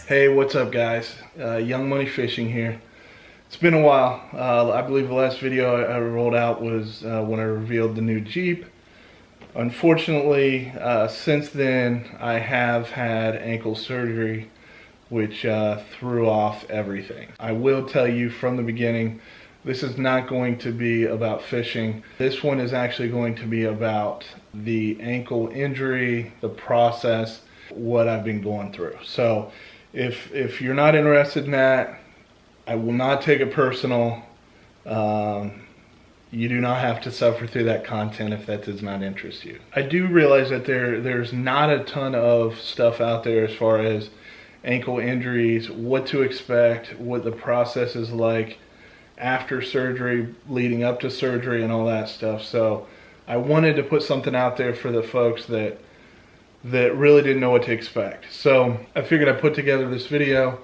Hey, what's up guys? Young Money Fishing here. It's been a while. I believe the last video I rolled out was when I revealed the new Jeep. Unfortunately, since then I have had ankle surgery, which threw off everything. I will tell you from the beginning, this is not going to be about fishing. This one is actually going to be about the ankle injury, the process, what I've been going through. So if you're not interested in that, I will not take it personal. You do not have to suffer through that content if that does not interest you. I do realize that there's not a ton of stuff out there as far as ankle injuries, what to expect, what the process is like after surgery, leading up to surgery, and all that stuff. So I wanted to put something out there for the folks that really didn't know what to expect. So I figured I'd put together this video,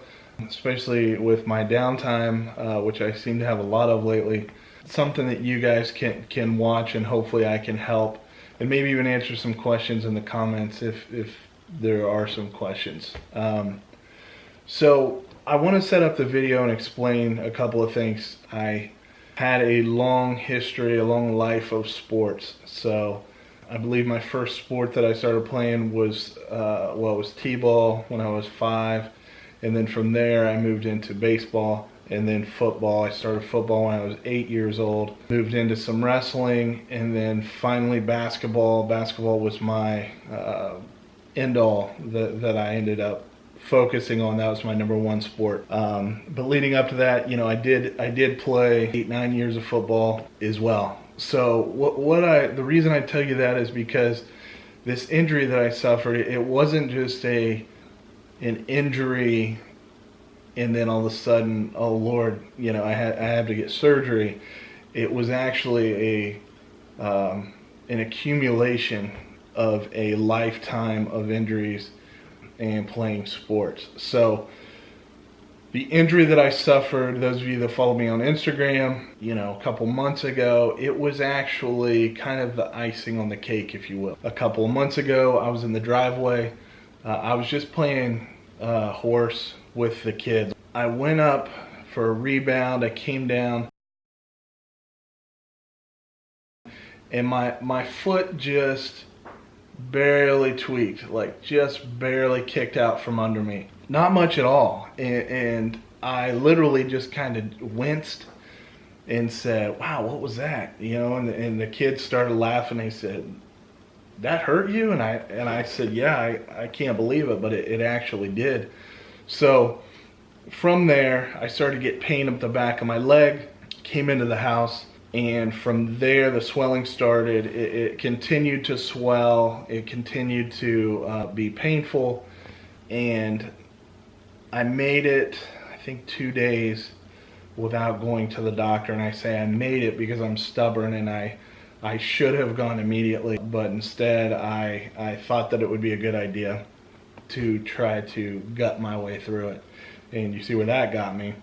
especially with my downtime, which I seem to have a lot of lately. Something that you guys can watch, and hopefully I can help and maybe even answer some questions in the comments if there are some questions. So I want to set up the video and explain a couple of things. I had a long history, a long life of sports. So I believe my first sport that I started playing was, it was t-ball when I was 5. And then from there I moved into baseball and then football. I started football when I was 8 years old. Moved into some wrestling and then finally basketball. Basketball was my end all that I ended up focusing on. That was my #1 sport. But leading up to that, you know, I did play 8-9 years of football as well. So the reason I tell you that is because this injury that I suffered, it wasn't just an injury and then all of a sudden, oh Lord, you know, I had to get surgery. It was actually an accumulation of a lifetime of injuries and playing sports. So the injury that I suffered, those of you that follow me on Instagram, you know, a couple months ago, it was actually kind of the icing on the cake, if you will. A couple of months ago, I was in the driveway. I was just playing horse with the kids. I went up for a rebound. I came down, and my foot just barely tweaked, like just barely kicked out from under me. Not much at all. And I literally just kind of winced and said, wow, what was that? You know, and the kids started laughing. They said, that hurt you? And I said, yeah, I can't believe it, but it actually did. So from there, I started to get pain up the back of my leg, came into the house, and from there the swelling started. It continued to swell. It continued to be painful, and I made it, I think, 2 days without going to the doctor. And I say I made it because I'm stubborn, and I should have gone immediately, but instead I thought that it would be a good idea to try to gut my way through it. And you see where that got me.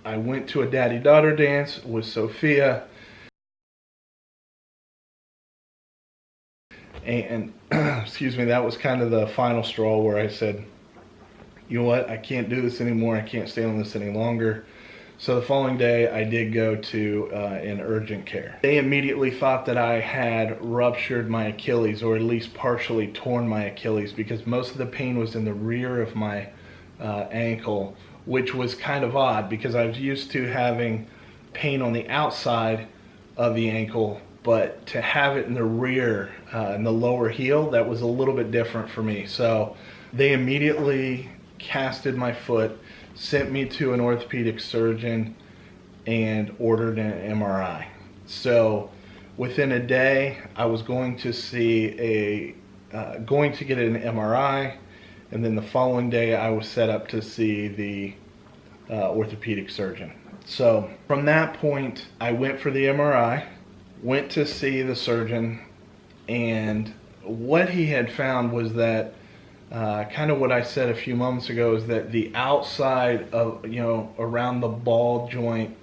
I went to a daddy-daughter dance with Sophia, and excuse me, that was kind of the final straw where I said, you know what, I can't do this anymore, I can't stay on this any longer. So the following day I did go to an urgent care. They immediately thought that I had ruptured my Achilles, or at least partially torn my Achilles, because most of the pain was in the rear of my ankle, which was kind of odd because I was used to having pain on the outside of the ankle, but to have it in the rear, in the lower heel, that was a little bit different for me. So they immediately casted my foot, sent me to an orthopedic surgeon, and ordered an MRI. So within a day, I was going to get an MRI, and then the following day I was set up to see the orthopedic surgeon. So from that point, I went for the MRI, went to see the surgeon, and what he had found was that kind of what I said a few moments ago, is that the outside of, you know, around the ball joint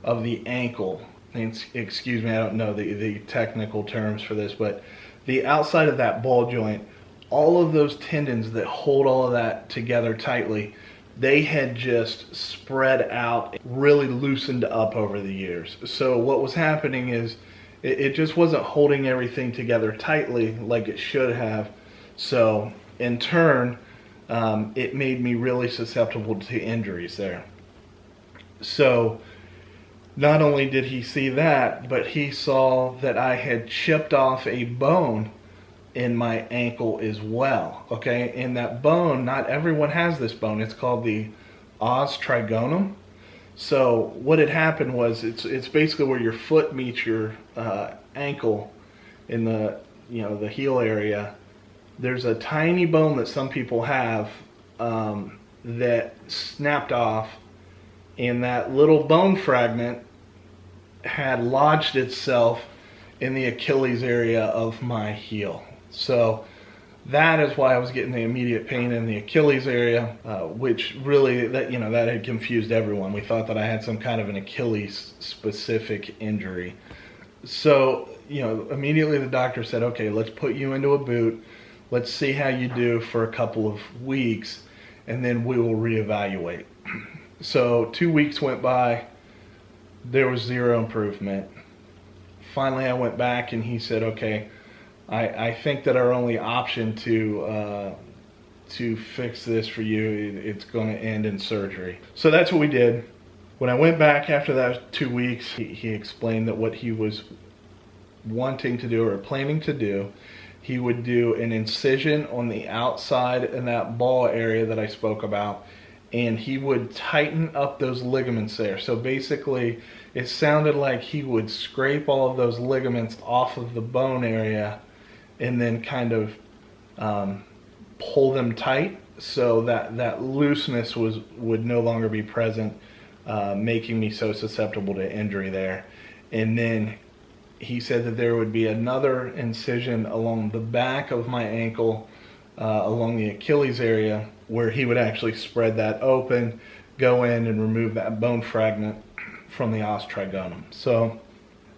of the ankle excuse me, I don't know the technical terms for this, but the outside of that ball joint, all of those tendons that hold all of that together tightly, they had just spread out, really loosened up over the years. So what was happening is it just wasn't holding everything together tightly like it should have. So in turn, it made me really susceptible to injuries there. So not only did he see that, but he saw that I had chipped off a bone in my ankle as well. Okay, and that bone, not everyone has this bone. It's called the os trigonum. So what had happened was it's basically where your foot meets your ankle in the the heel area. There's a tiny bone that some people have that snapped off, and that little bone fragment had lodged itself in the Achilles area of my heel. So that is why I was getting the immediate pain in the Achilles area, which really, that had confused everyone. We thought that I had some kind of an Achilles specific injury. So immediately the doctor said, okay, let's put you into a boot. Let's see how you do for a couple of weeks, and then we will reevaluate. So 2 weeks went by. There was zero improvement. Finally, I went back and he said, okay, I think that our only option to fix this for you, it's going to end in surgery. So that's what we did. When I went back after that 2 weeks, he explained that what he was wanting to do or planning to do, he would do an incision on the outside in that ball area that I spoke about, and he would tighten up those ligaments there. So basically, it sounded like he would scrape all of those ligaments off of the bone area and then kind of pull them tight so that looseness would no longer be present, making me so susceptible to injury there. And then he said that there would be another incision along the back of my ankle, along the Achilles area, where he would actually spread that open, go in and remove that bone fragment from the os trigonum. So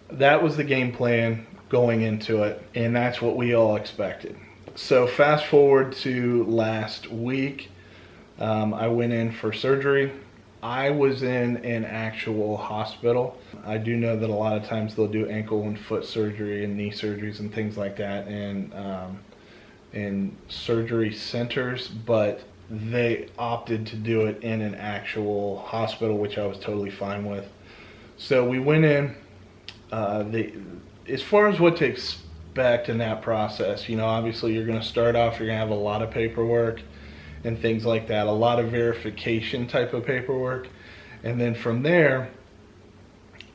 that was the game plan going into it, and that's what we all expected. So fast forward to last week, I went in for surgery. I was in an actual hospital. I do know that a lot of times they'll do ankle and foot surgery and knee surgeries and things like that in surgery centers, but they opted to do it in an actual hospital, which I was totally fine with. So we went in. As far as what to expect in that process, obviously you're going to start off, you're going to have a lot of paperwork and things like that, a lot of verification type of paperwork. And then from there,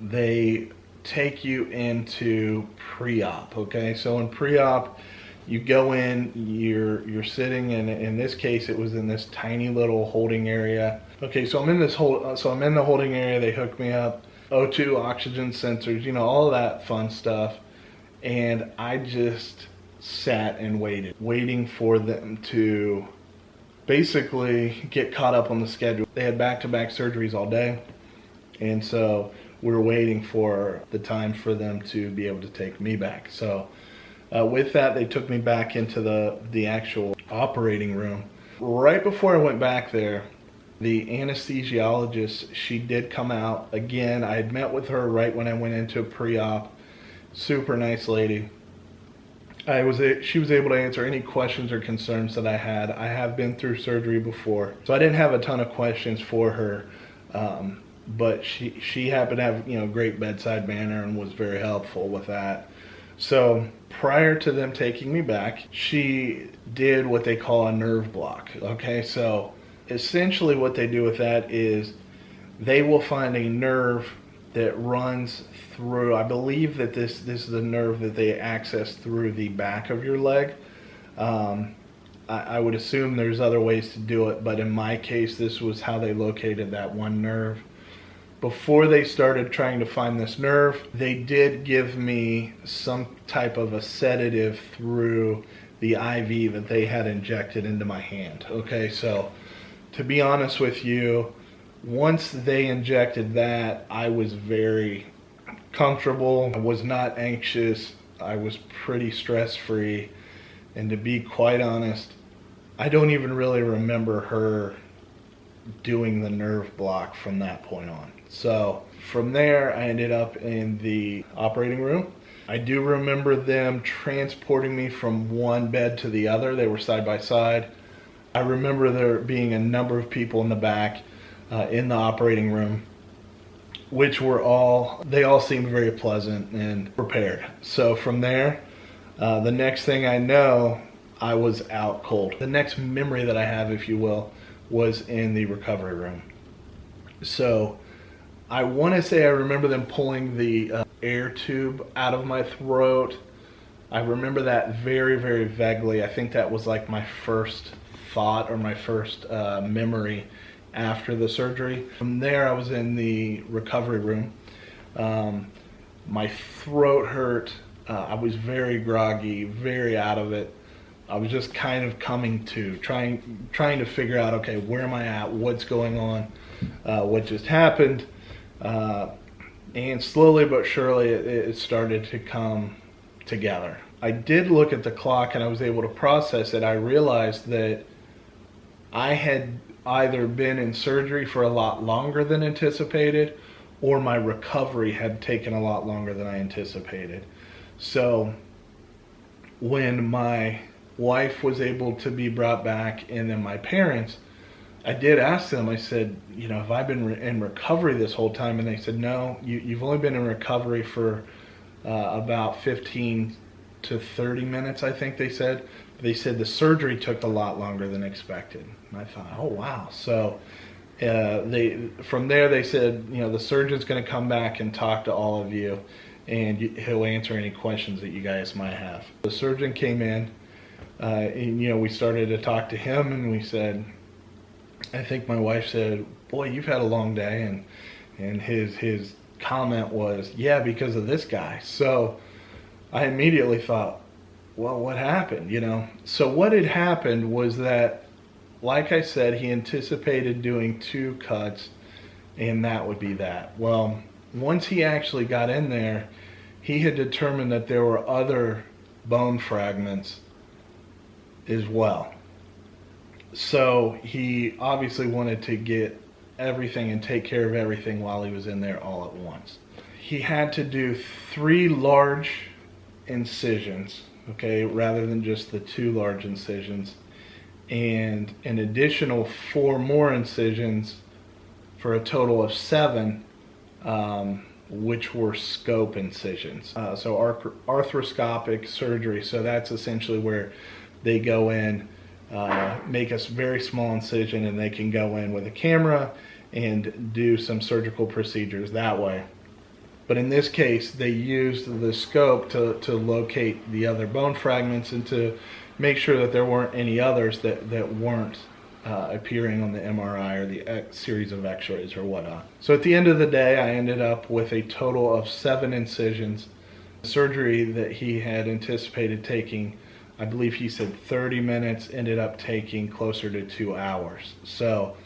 they take you into pre-op, okay? So in pre-op, you go in, you're sitting in this case, it was in this tiny little holding area. Okay, so I'm in the holding area, they hook me up, O2 oxygen sensors, all of that fun stuff. And I just sat and waiting for them to basically get caught up on the schedule. They had back-to-back surgeries all day, and so we were waiting for the time for them to be able to take me back. So with that, they took me back into the actual operating room. Right before I went back there, the anesthesiologist, she did come out again. I had met with her right when I went into pre-op. Super nice lady. She was able to answer any questions or concerns that I had. I have been through surgery before, so I didn't have a ton of questions for her, but she happened to have great bedside manner and was very helpful with that. So prior to them taking me back, she did what they call a nerve block. Okay, so essentially what they do with that is they will find a nerve that runs through, I believe that this is the nerve that they access through the back of your leg. I would assume there's other ways to do it, but in my case, this was how they located that one nerve. Before they started trying to find this nerve, they did give me some type of a sedative through the IV that they had injected into my hand. Okay, so to be honest with you, once they injected that, I was very comfortable. I was not anxious. I was pretty stress-free. And to be quite honest, I don't even really remember her doing the nerve block from that point on. So from there, I ended up in the operating room. I do remember them transporting me from one bed to the other. They were side by side. I remember there being a number of people in the back in the operating room, which they all seemed very pleasant and prepared. So from there, the next thing I know, I was out cold. The next memory that I have, if you will, was in the recovery room. So I want to say I remember them pulling the air tube out of my throat. I remember that very, very vaguely. I think that was like my first thought or my first memory after the surgery. From there, I was in the recovery room. My throat hurt. I was very groggy, very out of it. I was just kind of coming to, trying to figure out, okay, where am I at? What's going on? What just happened? And slowly but surely it started to come together. I did look at the clock and I was able to process it. I realized that I had either been in surgery for a lot longer than anticipated, or my recovery had taken a lot longer than I anticipated. So when my wife was able to be brought back, and then my parents, I did ask them, I said, you know, have I been in recovery this whole time? And they said, no, you've only been in recovery for about 15 to 30 minutes, I think they said. They said the surgery took a lot longer than expected. And I thought, oh, wow. So from there, they said, you know, the surgeon's going to come back and talk to all of you, and he'll answer any questions that you guys might have. The surgeon came in, and, you know, we started to talk to him, and we said, I think my wife said, boy, you've had a long day. And his comment was, yeah, because of this guy. So I immediately thought, well, what happened, you know? So what had happened was that, like I said, he anticipated doing 2 cuts, and that would be that. Well, once he actually got in there, he had determined that there were other bone fragments as well. So he obviously wanted to get everything and take care of everything while he was in there all at once. He had to do 3 large incisions, okay, rather than just the 2 large incisions, and an additional 4 more incisions for a total of 7, which were scope incisions. So arthroscopic surgery, so that's essentially where they go in, make a very small incision, and they can go in with a camera and do some surgical procedures that way. But in this case, they used the scope to locate the other bone fragments and to make sure that there weren't any others that weren't appearing on the MRI or the series of x-rays or whatnot. So at the end of the day, I ended up with a total of 7 incisions. The surgery that he had anticipated taking, I believe he said 30 minutes, ended up taking closer to 2 hours. So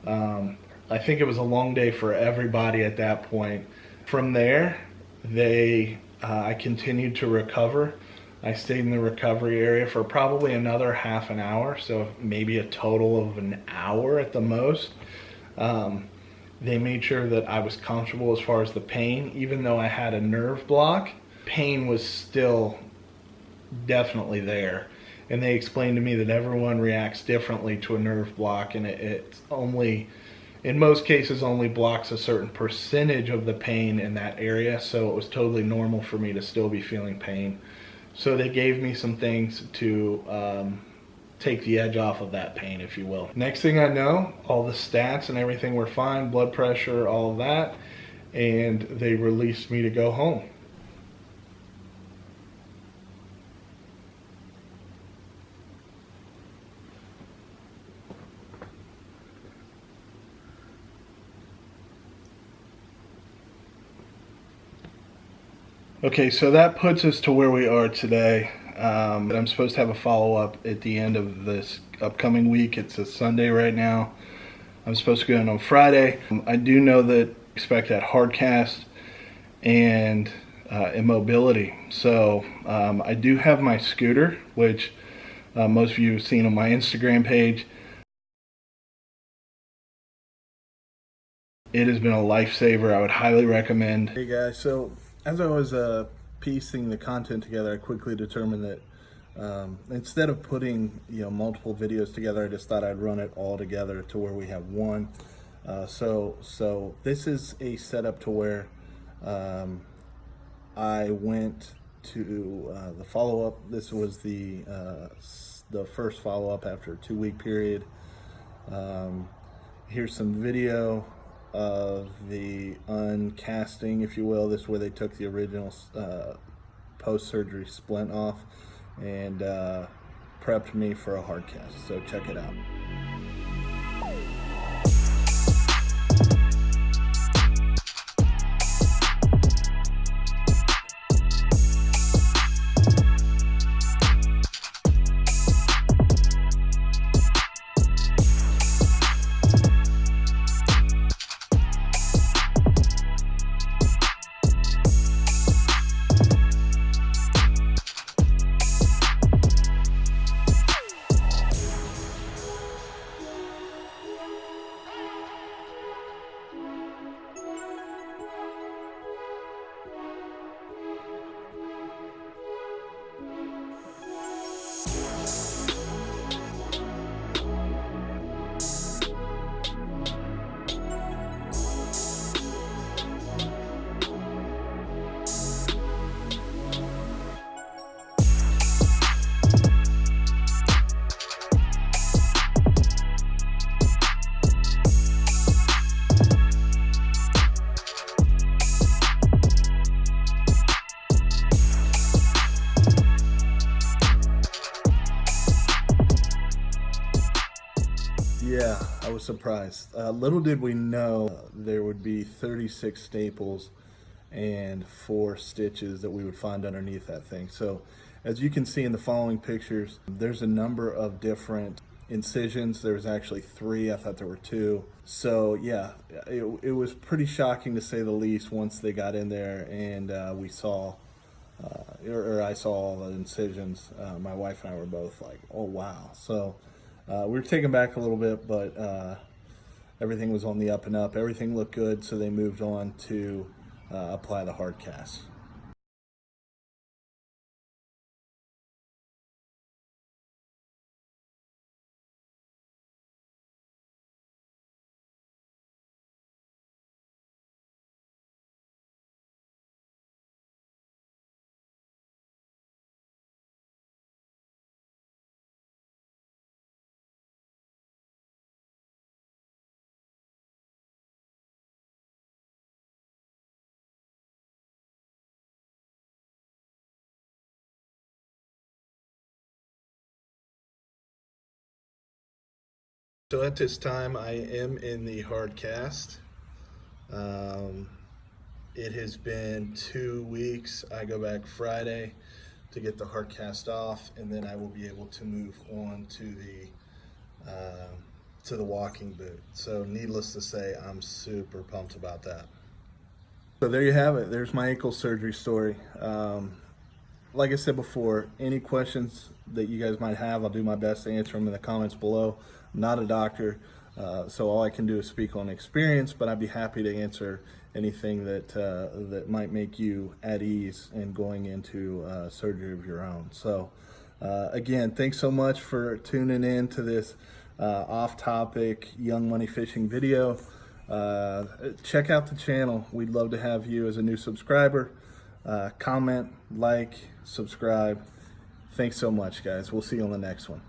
I think it was a long day for everybody at that point. From there, I continued to recover. I stayed in the recovery area for probably another half an hour, so maybe a total of an hour at the most. They made sure that I was comfortable as far as the pain. Even though I had a nerve block, pain was still definitely there. And they explained to me that everyone reacts differently to a nerve block, and it's only, in most cases, only blocks a certain percentage of the pain in that area. So it was totally normal for me to still be feeling pain. So they gave me some things to take the edge off of that pain, if you will. Next thing I know, all the stats and everything were fine, blood pressure, all of that, and they released me to go home. Okay, so that puts us to where we are today. I'm supposed to have a follow-up at the end of this upcoming week. It's a Sunday right now. I'm supposed to go in on Friday. I do know that expect that hard cast, and immobility. So I do have my scooter, which most of you have seen on my Instagram page. It has been a lifesaver. I would highly recommend. Hey guys, so as I was piecing the content together, I quickly determined that instead of putting multiple videos together, I just thought I'd run it all together to where we have one. So this is a setup to where I went to the follow-up. This was the first follow-up after a 2-week period. Here's some video of the uncasting, if you will. This is where they took the original post-surgery splint off and prepped me for a hard cast. So check it out. Yeah, I was surprised. Little did we know there would be 36 staples and 4 stitches that we would find underneath that thing. So as you can see in the following pictures, there's a number of different incisions. There was actually 3. I thought there were 2. So yeah, it was pretty shocking to say the least once they got in there and we saw or I saw all the incisions. My wife and I were both like, oh wow. So we were taken back a little bit, but everything was on the up and up. Everything looked good, so they moved on to apply the hard cast. So at this time, I am in the hard cast. It has been 2 weeks. I go back Friday to get the hard cast off, and then I will be able to move on to the walking boot. So needless to say, I'm super pumped about that. So there you have it. There's my ankle surgery story. Like I said before, any questions that you guys might have, I'll do my best to answer them in the comments below. I'm not a doctor, so all I can do is speak on experience, but I'd be happy to answer anything that might make you at ease in going into surgery of your own. So again, thanks so much for tuning in to this off-topic Young Money Fishing video. Check out the channel. We'd love to have you as a new subscriber. Comment, like, subscribe. Thanks so much, guys. We'll see you on the next one.